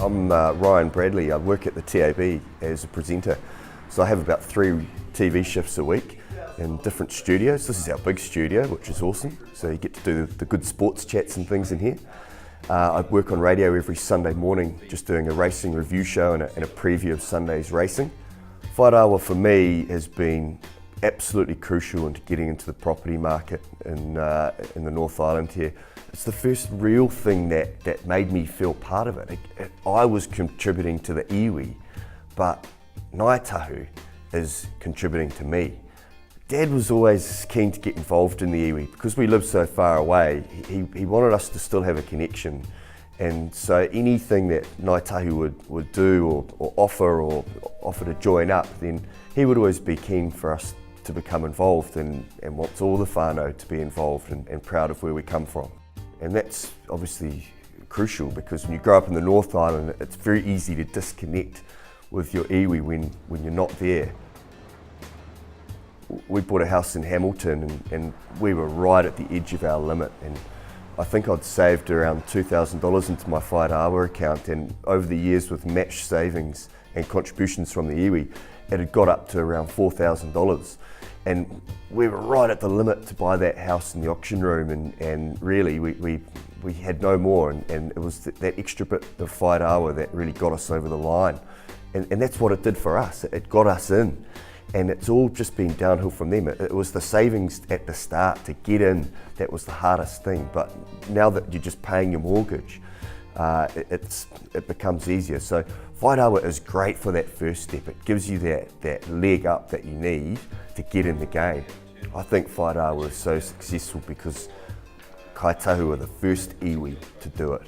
I'm Ryan Bradley. I work at the TAB as a presenter. So I have about 3 TV shifts a week in different studios. This is our big studio, which is awesome. So you get to do the good sports chats and things in here. I work on radio every Sunday morning, just doing a racing review show and a preview of Sunday's racing. Whai Rawa for me has been absolutely crucial into getting into the property market in the North Island here. It's the first real thing that made me feel part of it. I was contributing to the iwi, but Ngāi Tahu is contributing to me. Dad was always keen to get involved in the iwi. Because we live so far away, he wanted us to still have a connection. And so anything that Ngāi Tahu would do or offer to join up, then he would always be keen for us to become involved and wants all the whānau to be involved and proud of where we come from. And that's obviously crucial because when you grow up in the North Island, it's very easy to disconnect with your iwi when you're not there. We bought a house in Hamilton and we were right at the edge of our limit, and I think I'd saved around $2,000 into my Whai Rawa account, and over the years with match savings and contributions from the iwi, it had got up to around $4,000. And we were right at the limit to buy that house in the auction room, and really we had no more, and it was that extra bit of Whai Rawa that really got us over the line. And that's what it did for us. It got us in, and it's all just been downhill from them. It was the savings at the start to get in that was the hardest thing, but now that you're just paying your mortgage, it becomes easier. So Whai Rawa is great for that first step. It gives you that leg up that you need to get in the game. I think Whai Rawa is so successful because Kai Tahu are the first iwi to do it.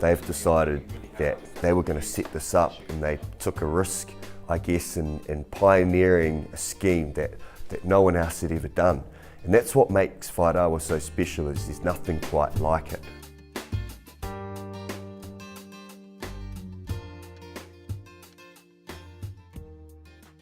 They've decided that they were going to set this up, and they took a risk, I guess, in pioneering a scheme that no one else had ever done. And that's what makes Whai Rawa so special, is there's nothing quite like it.